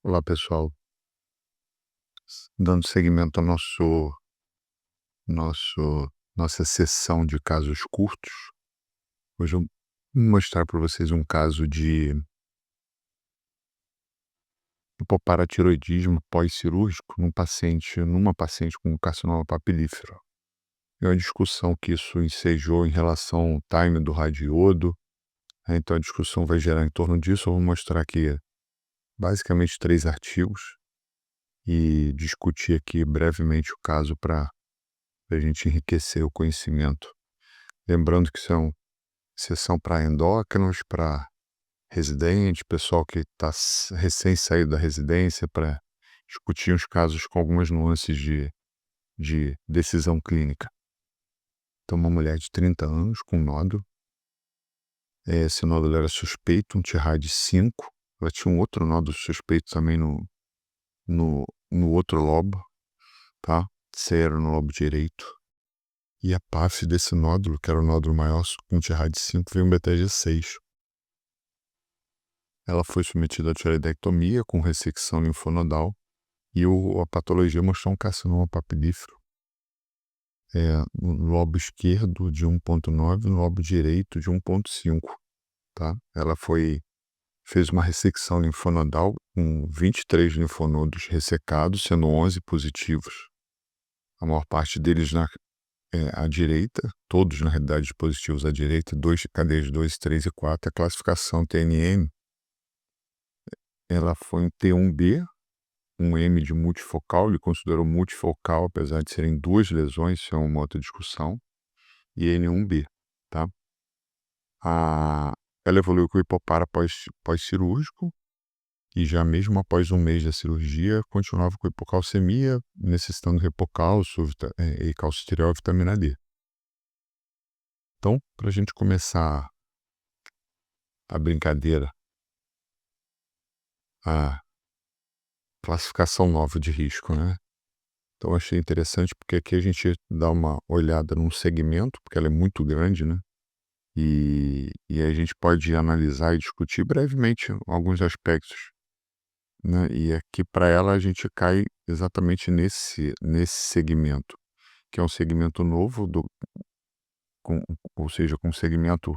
Olá, pessoal. Dando seguimento ao nossa sessão de casos curtos, hoje eu vou mostrar para vocês um caso de hipoparatiroidismo pós-cirúrgico numa paciente com carcinoma papilífero. É uma discussão que isso ensejou em relação ao time do radiodo, então a discussão vai gerar em torno disso. Eu vou mostrar aqui basicamente 3 artigos e discutir aqui brevemente o caso para a gente enriquecer o conhecimento. Lembrando que são sessão para endócrinos, para residente, pessoal que está recém saído da residência, para discutir os casos com algumas nuances de decisão clínica. Então, uma mulher de 30 anos com nódulo. Esse nódulo era suspeito, um TIRAD 5. Ela tinha um outro nódulo suspeito também no outro lobo, tá? Esse era no lobo direito. E a PAF desse nódulo, que era o nódulo maior com TIRAD 5, veio um BTG 6. Ela foi submetida a tireoidectomia com ressecção linfonodal e a patologia mostrou um carcinoma papilífero. No lobo esquerdo de 1,9, no lobo direito de 1,5, tá? Ela fez uma ressecção linfonodal com 23 linfonodos ressecados, sendo 11 positivos. A maior parte deles à direita, todos na realidade positivos à direita, cadeias 2, 3 e 4. A classificação TNM, ela foi um T1B, um M de multifocal, ele considerou multifocal, apesar de serem 2 lesões, isso é uma outra discussão, e N1B, tá? Ela evoluiu com hipopara pós-cirúrgico, e já mesmo após um mês da cirurgia, continuava com hipocalcemia, necessitando repocalço e calcitriol e vitamina D. Então, para a gente começar a brincadeira, a classificação nova de risco, né? Então, achei interessante porque aqui a gente dá uma olhada num segmento, porque ela é muito grande, né? E a gente pode analisar e discutir brevemente alguns aspectos, né? E aqui para ela a gente cai exatamente nesse segmento, que é um segmento novo, ou seja, com um segmento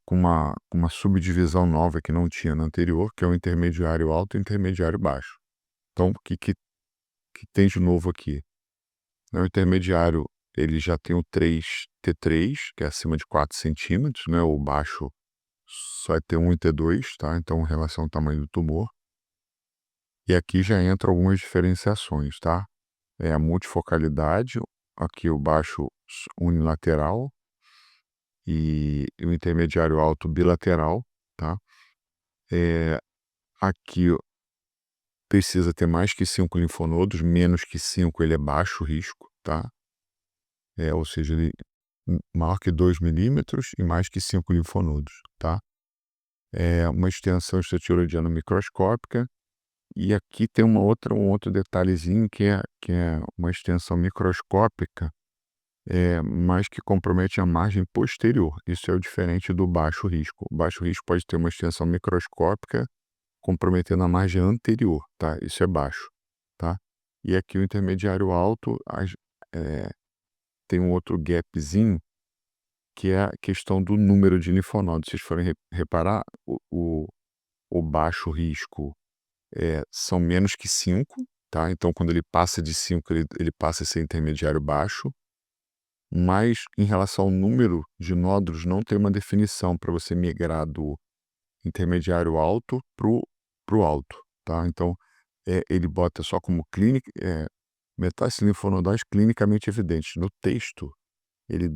com uma subdivisão nova que não tinha no anterior, que é o intermediário alto e intermediário baixo. Então, o que tem de novo aqui? O intermediário, ele já tem o T3, que é acima de 4 centímetros, né? O baixo só é T1 e T2, tá? Então, em relação ao tamanho do tumor. E aqui já entra algumas diferenciações, tá? A multifocalidade, aqui o baixo unilateral e o intermediário alto bilateral, tá? Aqui precisa ter mais que 5 linfonodos, menos que 5 ele é baixo risco, tá? Ou seja, ele maior que 2 milímetros e mais que 5 linfonodos, tá? Uma extensão estatiroidiana microscópica, e aqui tem um outro detalhezinho que é uma extensão microscópica, mas que compromete a margem posterior. Isso é o diferente do baixo risco. O baixo risco pode ter uma extensão microscópica comprometendo a margem anterior, tá? Isso é baixo, tá? E aqui o intermediário alto tem um outro gapzinho, que é a questão do número de linfonodos. Se vocês forem reparar, o baixo risco são menos que 5, tá? Então, quando ele passa de 5, ele passa a ser intermediário baixo, mas em relação ao número de nódulos, não tem uma definição para você migrar do intermediário alto pro alto, tá? Então, ele bota só como metástases linfonodais clinicamente evidentes. No texto, ele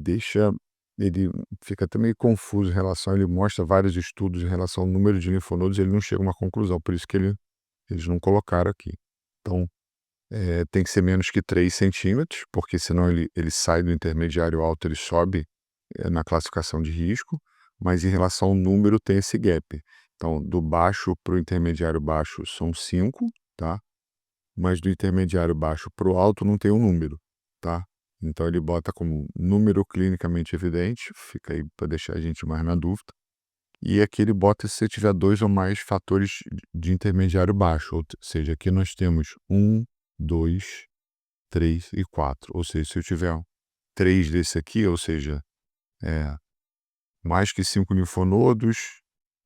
fica até meio confuso em relação, ele mostra vários estudos em relação ao número de linfonodos, ele não chega a uma conclusão, por isso que eles não colocaram aqui. Então, tem que ser menos que 3 centímetros, porque senão ele sai do intermediário alto, ele sobe na classificação de risco, mas em relação ao número tem esse gap. Então, do baixo para o intermediário baixo são 5, tá? Mas do intermediário baixo para o alto não tem um número, tá? Então, ele bota como número clinicamente evidente, fica aí para deixar a gente mais na dúvida. e aqui ele bota se você tiver 2 ou mais fatores de intermediário baixo, ou seja, aqui nós temos 1, 2, 3 e 4, ou seja, se eu tiver 3 desse aqui, ou seja, eh, mais que 5 linfonodos,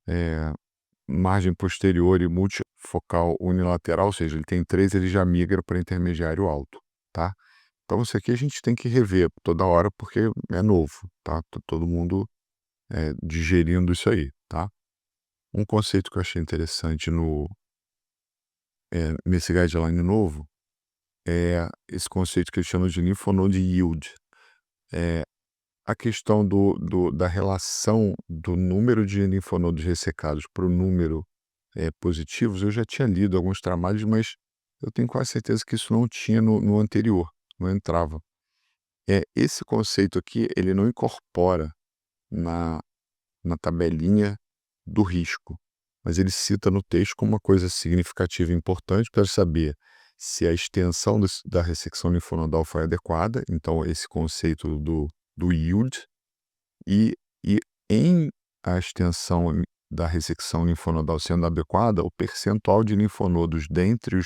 eh, margem posterior e multifocal unilateral, ou seja, ele tem 3, ele já migra para intermediário alto, tá. Então isso aqui a gente tem que rever toda hora, porque é novo, tá, todo mundo, digerindo isso aí, tá. Um conceito que eu achei interessante nesse guideline novo, é esse conceito que eles chamam de Lymph Yield. Eh, a questão da relação do número de linfonodos ressecados para o número, positivos, eu já tinha lido alguns trabalhos, mas eu tenho quase certeza que isso não tinha no anterior, não entrava. Esse conceito aqui, ele não incorpora na tabelinha do risco, mas ele cita no texto como uma coisa significativa e importante para saber se a extensão da ressecção linfonodal foi adequada, então esse conceito do yield, e e em a extensão da ressecção linfonodal sendo adequada, o percentual de linfonodos dentre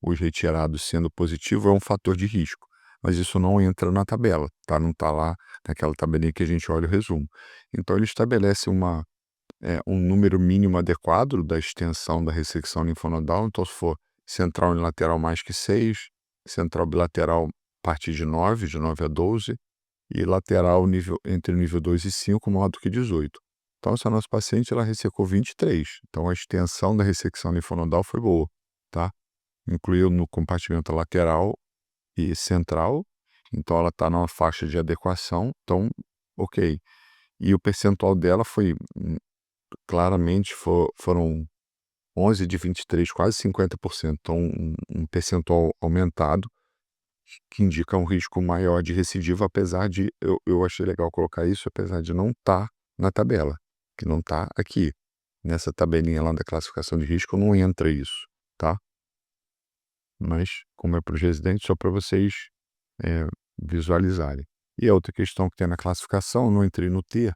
os retirados sendo positivo é um fator de risco, mas isso não entra na tabela, tá, não está lá naquela tabelinha que a gente olha o resumo. Então ele estabelece um número mínimo adequado da extensão da ressecção linfonodal, então se for central e lateral mais que 6, central bilateral a partir de 9 a 12, e lateral entre nível 2 e 5 maior do que 18. Então essa nossa paciente ela ressecou 23, então a extensão da ressecção linfonodal foi boa, tá? Incluiu no compartimento lateral e central, então ela está numa faixa de adequação, então ok. E o percentual dela foi claramente foram 11 de 23, quase 50%, então um percentual aumentado, que indica um risco maior de recidiva, apesar de eu achei legal colocar isso, apesar de não estar na tabela, que não está aqui. Nessa tabelinha lá da classificação de risco não entra isso, tá. Mas, como é para os residentes, só para vocês, eh, visualizarem. E a outra questão que tem na classificação, não entrei no T,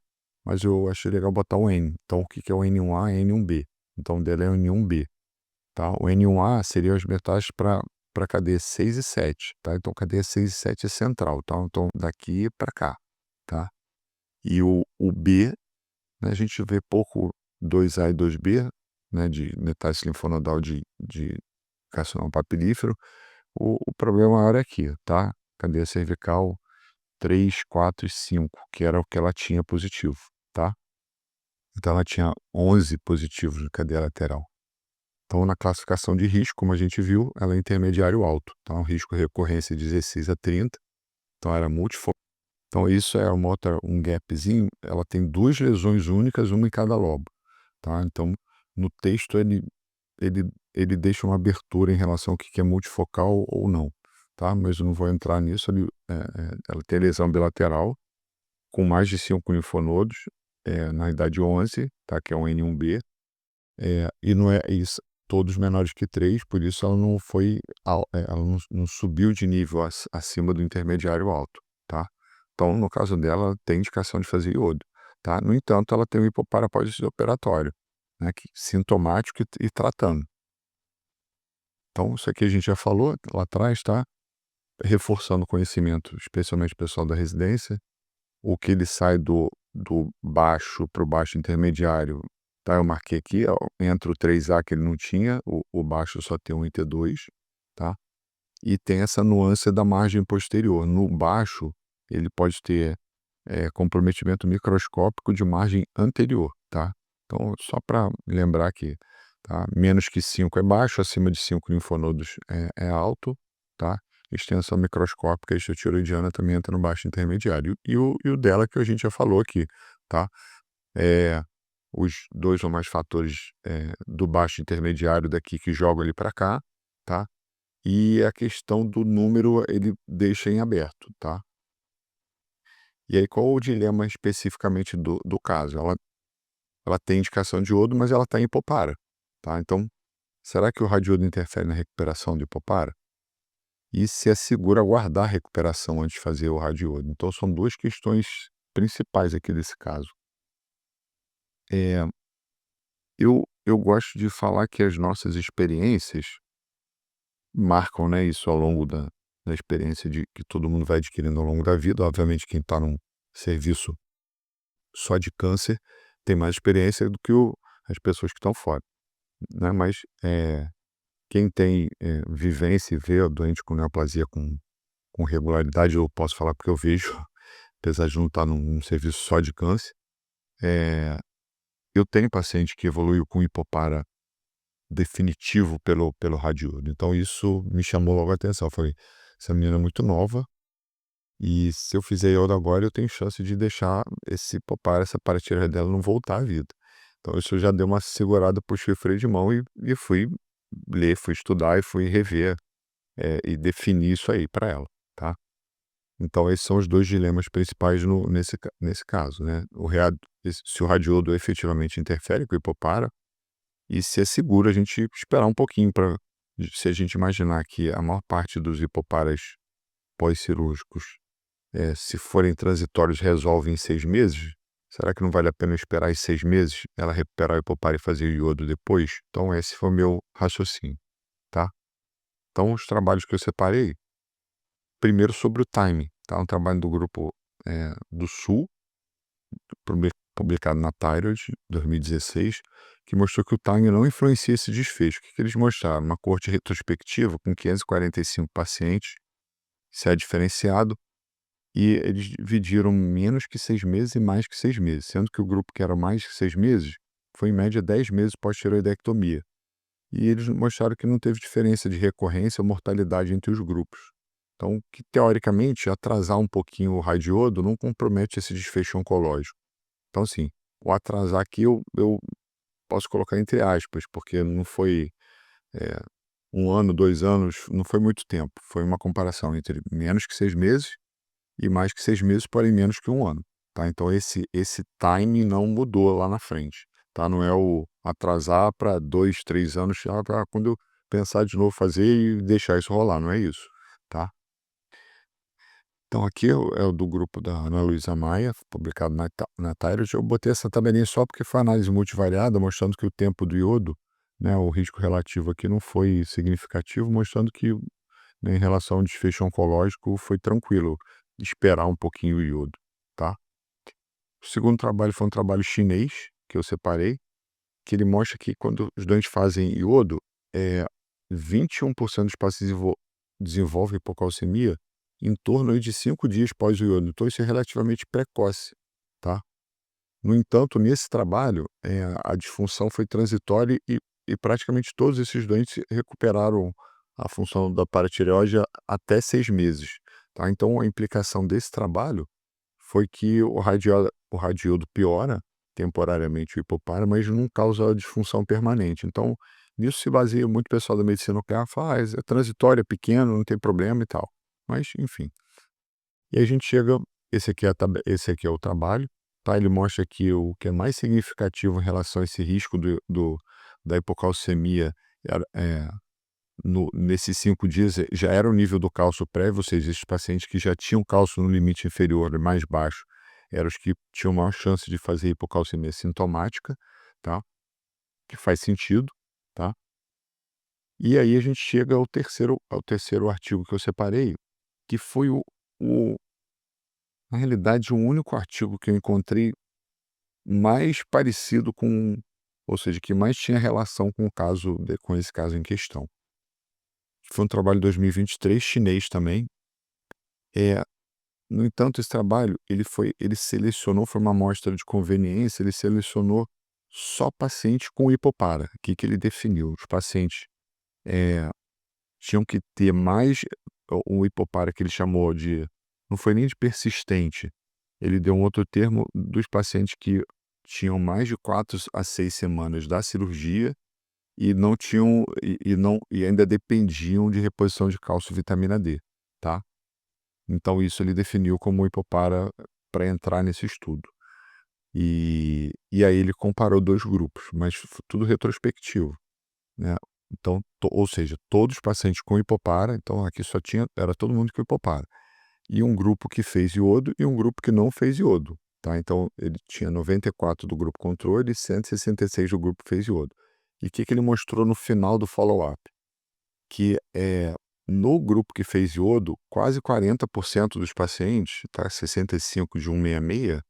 mas eu achei legal botar o N. Então o que que é o N1A e N1B? Então o dela é o N1B, tá. O N1A seriam as metástases para cadeia 6 e 7, tá. Então cadeia 6 e 7 é central, tá. Então daqui para cá, tá. E o B, né, a gente vê pouco 2A e 2B, né, de metástase linfonodal de carcinoma papilífero. O problema maior é aqui, tá? Cadeia cervical 3, 4 e 5, que era o que ela tinha positivo, tá? Então ela tinha 11 positivos na cadeia lateral. Então, na classificação de risco, como a gente viu, ela é intermediário alto. Então, o risco de recorrência é 16 a 30. Então, era multifocal. Então, isso é um gapzinho. Ela tem 2 lesões únicas, uma em cada lobo, tá? Então, no texto, ele, ele deixa uma abertura em relação ao que é multifocal ou não, tá? Mas eu não vou entrar nisso. Ela tem lesão bilateral, com mais de 5 linfonodos, na idade 11, tá? Que é um N1B, e não é isso, todos menores que 3, por isso ela não foi, ela não subiu de nível acima do intermediário alto, tá? Então, no caso dela, tem indicação de fazer iodo, tá? No entanto, ela tem um hipoparapose operatório, né? Sintomático e tratando. Então, isso aqui a gente já falou lá atrás, tá? Reforçando o conhecimento, especialmente o pessoal da residência, o que ele sai do baixo para o baixo intermediário, tá? Eu marquei aqui, ó, entra o 3A que ele não tinha, o baixo só tem um IT2, tá? E tem essa nuance da margem posterior. No baixo, ele pode ter comprometimento microscópico de margem anterior, tá? Então, só para lembrar aqui, tá? Menos que 5 é baixo, acima de 5 linfonodos é alto, tá? Extensão microscópica extratiroidiana também entra no baixo intermediário. E o dela que a gente já falou aqui, tá? É, os 2 ou mais fatores do baixo intermediário daqui que jogam ele para cá, tá? E a questão do número ele deixa em aberto, tá? E aí qual o dilema especificamente do caso? Ela tem indicação de iodo, mas ela está em hipopara, tá? Então, será que o radiodo interfere na recuperação de hipopara? E se é seguro aguardar a recuperação antes de fazer o radiodo? Então são 2 questões principais aqui desse caso. Eh, eu gosto de falar que as nossas experiências marcam, né, isso ao longo da experiência de que todo mundo vai adquirindo ao longo da vida. Obviamente, quem está num serviço só de câncer tem mais experiência do que as pessoas que estão fora, né, mas, quem tem, vivência e vê o doente com neoplasia com regularidade, eu posso falar porque eu vejo, apesar de não estar num serviço só de câncer, eh, eu tenho paciente que evoluiu com hipopara definitivo pelo radiodo. Então isso me chamou logo a atenção. Eu falei: "Essa menina é muito nova e se eu fizer iodo agora, eu tenho chance de deixar esse hipopara, essa paratireoide dela não voltar à vida". Então isso já deu uma segurada, puxei o freio de mão e fui ler, fui estudar e fui rever, e definir isso aí para ela, tá. Então esses são os 2 dilemas principais no nesse caso, né. Se o radiodo efetivamente interfere com o hipopara e se é seguro a gente esperar um pouquinho para, se a gente imaginar que a maior parte dos hipoparas pós-cirúrgicos, se forem transitórios, resolvem em 6 meses, será que não vale a pena esperar esses 6 meses, ela recuperar o hipopara e fazer o iodo depois? Então esse foi o meu raciocínio, tá. Então os trabalhos que eu separei, primeiro sobre o timing, tá, um trabalho do grupo, do Sul, publicado na Thyroid, 2016, que mostrou que o timing não influencia esse desfecho. O que que eles mostraram? Uma coorte retrospectiva com 545 pacientes, isso é diferenciado, e eles dividiram menos que 6 meses e mais que 6 meses, sendo que o grupo que era mais que 6 meses foi em média 10 meses pós-tireoidectomia. E eles mostraram que não teve diferença de recorrência ou mortalidade entre os grupos. Então, que teoricamente atrasar um pouquinho o radiodo não compromete esse desfecho oncológico. Então, assim, o atrasar aqui eu posso colocar entre aspas, porque não foi, eh, 1 ano, 2 anos, não foi muito tempo. Foi uma comparação entre menos que 6 meses e mais que 6 meses, porém menos que 1 ano, tá. Então esse timing não mudou lá na frente, tá. Não é o atrasar para 2, 3 anos, pra quando eu pensar de novo fazer e deixar isso rolar, não é isso, tá. Então aqui é o do grupo da Ana Luísa Maia, publicado na Thyroid. Eu botei essa tabelinha só porque foi análise multivariada, mostrando que o tempo do iodo, né, o risco relativo aqui não foi significativo, mostrando que, né, em relação ao desfecho oncológico, foi tranquilo esperar um pouquinho o iodo, tá. O segundo trabalho foi um trabalho chinês, que eu separei, que ele mostra que quando os doentes fazem iodo, 21% dos pacientes desenvolvem hipocalcemia em torno aí de 5 dias pós o iodo, então isso é relativamente precoce, tá. No entanto, nesse trabalho, a disfunção foi transitória e praticamente todos esses doentes recuperaram a função da paratireoide até 6 meses, tá. Então a implicação desse trabalho foi que o radiodo piora temporariamente o hipopara, mas não causa disfunção permanente. Então, nisso se baseia muito o pessoal da medicina nuclear, fala: "Ah, é transitório, é pequeno, não tem problema e tal". Mas, enfim. E aí a gente chega, esse aqui é o trabalho, tá, ele mostra que o que é mais significativo em relação a esse risco da hipocalcemia era, nesses 5 dias, já era o nível do cálcio prévio, ou seja, esses pacientes que já tinham cálcio no limite inferior e mais baixo, eram os que tinham maior chance de fazer hipocalcemia sintomática, tá, que faz sentido, tá. E aí a gente chega ao terceiro artigo que eu separei, que foi o na realidade, o único artigo que eu encontrei mais parecido com, ou seja, que mais tinha relação com esse caso em questão. Foi um trabalho de 2023, chinês também. É, no entanto, esse trabalho, ele selecionou, foi uma amostra de conveniência, ele selecionou só pacientes com hipopara. O que que ele definiu? Os pacientes, eh, tinham que ter mais o hipopara que ele chamou de, não foi nem de persistente, ele deu um outro termo dos pacientes que tinham mais de 4 a 6 semanas da cirurgia e não tinham e ainda dependiam de reposição de cálcio e vitamina D, tá. Então isso ele definiu como hipopara para entrar nesse estudo. E aí ele comparou 2 grupos, mas tudo retrospectivo, né. Então ou seja, todos os pacientes com hipopara, então aqui era todo mundo com hipopara. E um grupo que fez iodo e um grupo que não fez iodo. tá? Então ele tinha 94 do grupo controle e 166 do grupo fez iodo. E o que que ele mostrou no final do follow-up? Que, no grupo que fez iodo, quase 40% dos pacientes, tá, 65 de 166,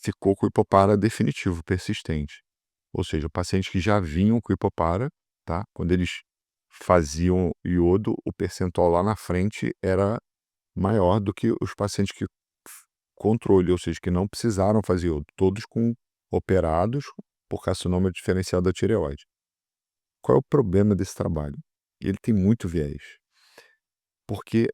ficou com hipopara definitivo, persistente. Ou seja, pacientes que já vinham com hipopara, tá, quando eles faziam iodo, o percentual lá na frente era maior do que os pacientes que controle, ou seja, que não precisaram fazer iodo, todos operados por carcinoma diferencial da tireoide. Qual é o problema desse trabalho? Ele tem muito viés, porque,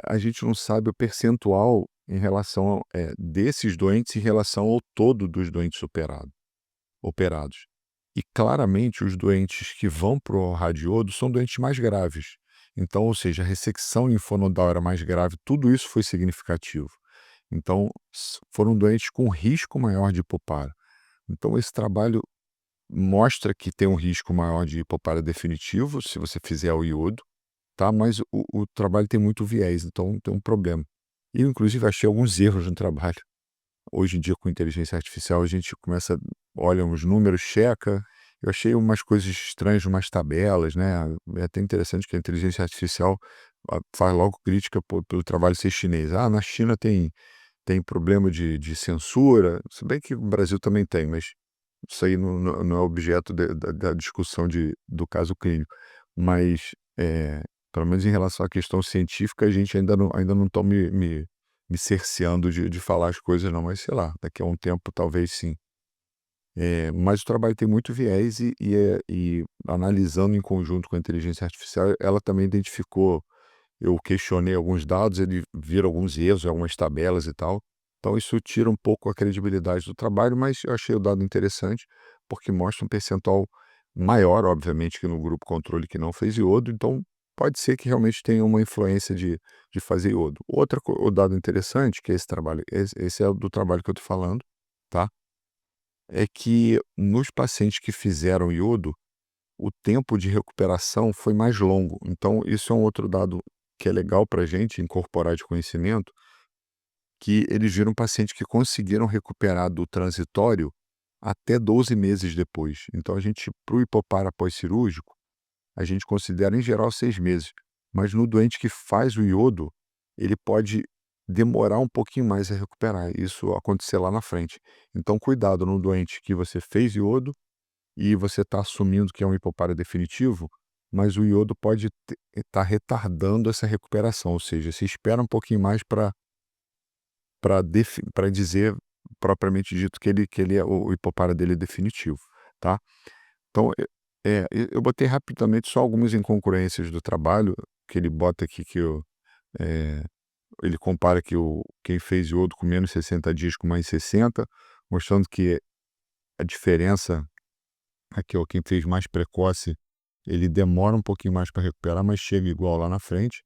a gente não sabe o percentual em relação, desses doentes em relação ao todo dos doentes operados. E claramente os doentes que vão para o radiodo são doentes mais graves. Então, ou seja, a ressecção linfonodal era mais grave, tudo isso foi significativo. Então, foram doentes com risco maior de hipopara. Então, esse trabalho mostra que tem um risco maior de hipopara definitivo, se você fizer o iodo, tá? Mas o trabalho tem muito viés, então tem um problema. E eu, inclusive, achei alguns erros no trabalho. Hoje em dia, com inteligência artificial, a gente olha uns números, checa. Eu achei umas coisas estranhas, umas tabelas, né? É até interessante que a inteligência artificial faz logo crítica pelo trabalho ser chinês. Ah, na China tem problema de censura, se bem que o Brasil também tem, mas isso aí não é objeto da discussão do caso clínico. Mas, pelo menos em relação à questão científica, a gente ainda não estão me cerceando de falar as coisas não, mas sei lá, daqui a um tempo talvez sim. Mas o trabalho tem muito viés e analisando em conjunto com a inteligência artificial, ela também identificou. Eu questionei alguns dados, ele vira alguns erros, algumas tabelas e tal. Então isso tira um pouco a credibilidade do trabalho, mas eu achei o dado interessante, porque mostra um percentual maior, obviamente, que no grupo controle que não fez iodo, então pode ser que realmente tenha uma influência de fazer iodo. O dado interessante, que é esse trabalho, esse é o do trabalho que eu estou falando, tá? É que nos pacientes que fizeram iodo, o tempo de recuperação foi mais longo. Então, isso é um outro dado que é legal para a gente incorporar de conhecimento, que eles viram pacientes que conseguiram recuperar do transitório até 12 meses depois. Então, a gente, para o hipopara pós-cirúrgico, a gente considera em geral 6 meses. Mas no doente que faz o iodo, ele pode demorar um pouquinho mais a recuperar. Isso acontecer lá na frente. Então, cuidado no doente que você fez iodo e você está assumindo que é um hipopara definitivo, mas o iodo pode estar retardando essa recuperação, ou seja, se espera um pouquinho mais para dizer propriamente dito que ele é o hipopara dele é definitivo, tá? Então, eu botei rapidamente só algumas incongruências do trabalho, que ele bota aqui eh, ele compara que quem fez iodo com menos 60 dias com mais 60, mostrando que a diferença aqui, ó, quem fez mais precoce, ele demora um pouquinho mais para recuperar, mas chega igual lá na frente.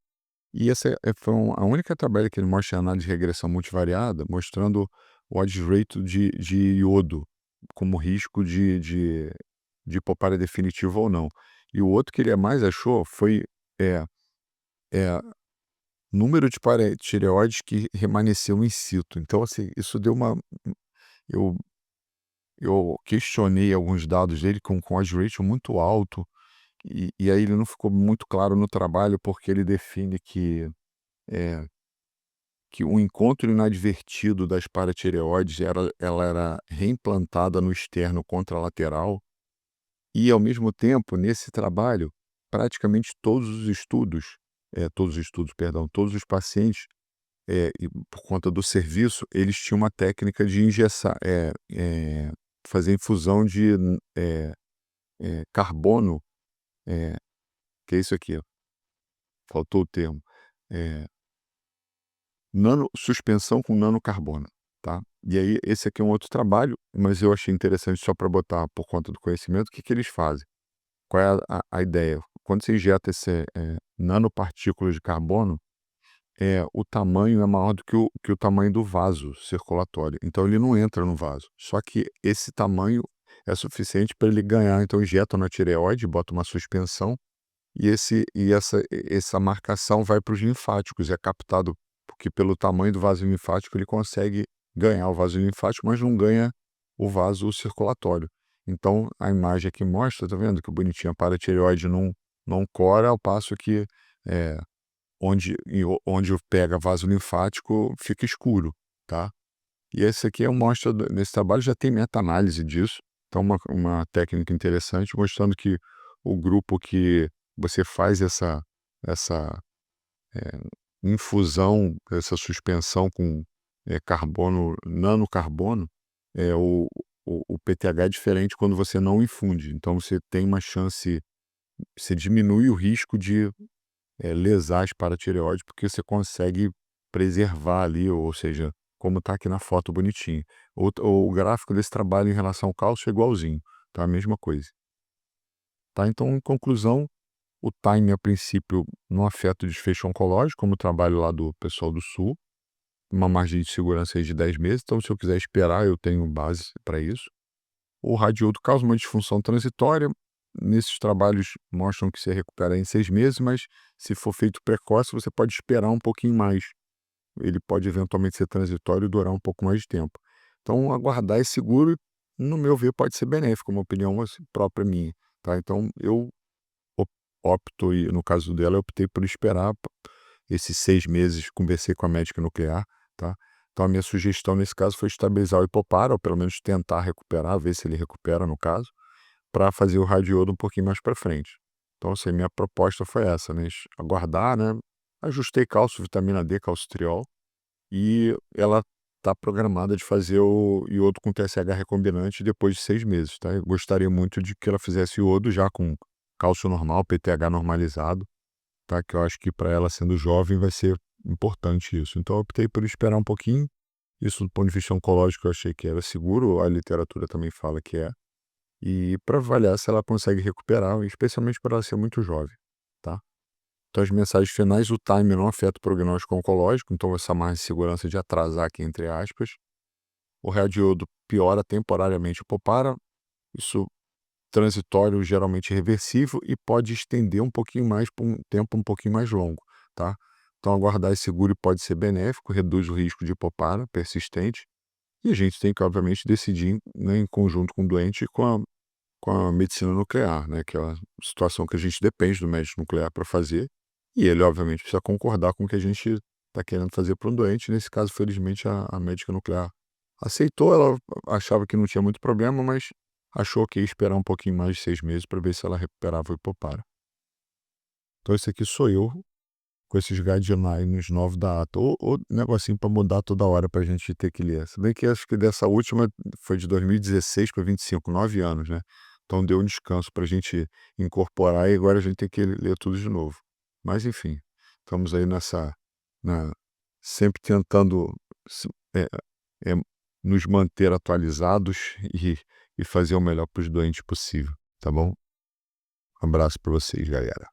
E essa foi a única tabela que ele mostra em análise de regressão multivariada, mostrando o odds ratio de iodo como risco de hipopara definitiva ou não. E o outro que ele mais achou foi é, é, número de paratireoides que remanesceu in situ. Então, assim, isso deu uma. Eu, eu questionei alguns dados dele com odds ratio muito alto. E aí ele não ficou muito claro no trabalho, porque ele define eh, que o encontro inadvertido das paratireoides ela era reimplantada no externo contralateral e, ao mesmo tempo, nesse trabalho, praticamente perdão, todos os pacientes, e por conta do serviço, eles tinham uma técnica de engessar, fazer infusão de carbono, eh, que é isso aqui, ó, faltou o termo. Eh suspensão com nanocarbono, tá. E aí esse aqui é um outro trabalho, mas eu achei interessante só para botar por conta do conhecimento, o que que eles fazem? Qual é a ideia? Quando você injeta nanopartículas de carbono, o tamanho é maior do que o tamanho do vaso circulatório, então ele não entra no vaso. Só que esse tamanho é suficiente para ele ganhar, então injeta na tireoide, bota uma suspensão essa marcação vai para os linfáticos, é captado, porque pelo tamanho do vaso linfático ele consegue ganhar o vaso linfático, mas não ganha o vaso circulatório. Então, a imagem aqui mostra, tá vendo que bonitinho, a paratireoide não cora, ao passo que, eh, onde pega vaso linfático fica escuro, tá. E esse aqui é uma mostra nesse trabalho já tem meta-análise disso, então uma técnica interessante, mostrando que o grupo que você faz essa, eh, infusão, essa suspensão com, carbono nanocarbono, o PTH é diferente quando você não infunde, então você tem uma chance, você diminui o risco de, lesar as paratireoides, porque você consegue preservar ali, ou seja, como está aqui na foto bonitinho. O gráfico desse trabalho em relação ao cálcio é igualzinho, tá, a mesma coisa. Tá, então em conclusão, o time a princípio não afeta o desfecho oncológico, como o trabalho lá do pessoal do Sul, uma margem de segurança aí de 10 meses, então se eu quiser esperar eu tenho base para isso. O radiodo causa uma disfunção transitória, nesses trabalhos mostram que se recupera em 6 meses, mas se for feito precoce você pode esperar um pouquinho mais, ele pode eventualmente ser transitório e durar um pouco mais de tempo. Então aguardar é seguro, no meu ver pode ser benéfico, uma opinião assim, própria minha, tá. Então eu op opto e no caso dela eu optei por esperar esses 6 meses, conversei com a médica nuclear, tá. Então a minha sugestão nesse caso foi estabilizar o hipopara, ou pelo menos tentar recuperar, ver se ele recupera no caso, para fazer o radiodo um pouquinho mais para frente. Então assim, minha proposta foi essa, né, aguardar, né, ajustei cálcio, vitamina D, calcitriol, e ela está programada de fazer o iodo com TSH recombinante depois de 6 meses, tá. Eu gostaria muito de que ela fizesse iodo já com cálcio normal, PTH normalizado, tá, que eu acho que para ela sendo jovem vai ser importante isso. Então eu optei por esperar um pouquinho, isso do ponto de vista oncológico eu achei que era seguro, a literatura também fala que é, e para avaliar se ela consegue recuperar, especialmente por ela ser muito jovem, tá. Então as mensagens finais, o time não afeta o prognóstico oncológico, então essa margem de segurança de atrasar aqui entre aspas. O radiodo piora temporariamente o Popara, isso transitório, geralmente reversível, e pode estender um pouquinho mais por um tempo um pouquinho mais longo, tá. Então aguardar é seguro e pode ser benéfico, reduz o risco de Popara persistente, e a gente tem que obviamente decidir, né, em conjunto com o doente e com a medicina nuclear, né, que é uma situação que a gente depende do médico nuclear para fazer, e ele obviamente precisa concordar com o que a gente está querendo fazer para um doente. Nesse caso, felizmente, a médica nuclear aceitou, ela achava que não tinha muito problema, mas achou que ia esperar um pouquinho mais de 6 meses para ver se ela recuperava o hipopara. Então esse aqui sou eu, com esses guidelines novos da ATA, ou negocinho para mudar toda hora para a gente ter que ler. Se bem que acho que dessa última foi de 2016 para 25, 9 anos, né. Então deu um descanso para a gente incorporar e agora a gente tem que ler tudo de novo. Mas enfim, estamos aí na sempre tentando se eh eh, nos manter atualizados e fazer o melhor para os doentes possível, tá bom? Um abraço para vocês, galera.